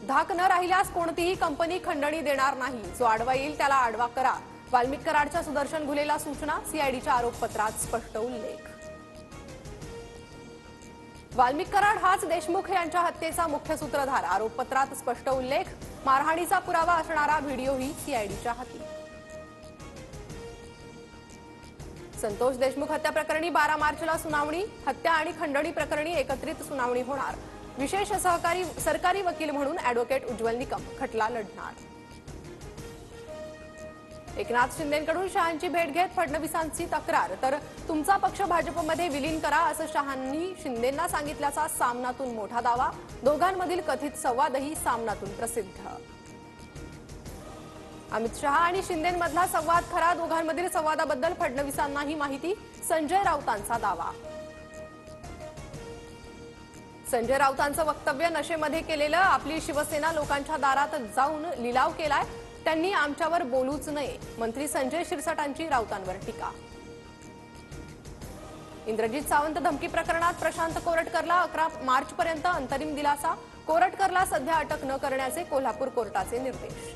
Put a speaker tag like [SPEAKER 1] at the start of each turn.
[SPEAKER 1] धाक न राहिल्यास कोणतीही कंपनी खंडणी देणार नाही, जो आडवा येईल त्याला आडवा करा. वाल्मिक कराडच्या सुदर्शन घुलेला सूचना, सीआयडीच्या आरोपपत्रात स्पष्ट उल्लेख. वाल्मिक कराड हाच देशमुख यांच्या हत्येचा मुख्य सूत्रधार, आरोपपत्रात स्पष्ट उल्लेख. मारहाणीचा पुरावा असणारा व्हिडिओही सीआयडीच्या हाती. संतोष देशमुख हत्या प्रकरणी 12 मार्चला सुनावणी. हत्या आणि खंडणी प्रकरणी एकत्रित सुनावणी होणार. विशेष सरकारी वकील म्हणून अॅडव्होकेट उज्ज्वल निकम खटला लढणार. एकनाथ शिंदेंकडून शहांची भेट घेत फडणवीसांची तक्रार, तर तुमचा पक्ष भाजपमध्ये विलीन करा असं शहांनी शिंदेंना सांगितल्याचा सामनातून मोठा दावा. दोघांमधील कथित संवादही सामनातून प्रसिद्ध. अमित शहा आणि शिंदेंमधला संवाद खरा, दोघांमधील संवादाबद्दल फडणवीसांनाही माहिती. संजय राऊतांचा दावा. संजय राऊतांचं वक्तव्य नशेमध्ये केलेलं, आपली शिवसेना लोकांच्या दारात जाऊन लिलाव केलाय, त्यांनी आमच्यावर बोलूच नये. मंत्री संजय शिरसाटांची राऊतांवर टीका. इंद्रजित सावंत धमकी प्रकरणात प्रशांत कोरटकरला 11 मार्चपर्यंत अंतरिम दिलासा. कोरटकरला सध्या अटक न करण्याचे कोल्हापूर कोर्टाचे निर्देश.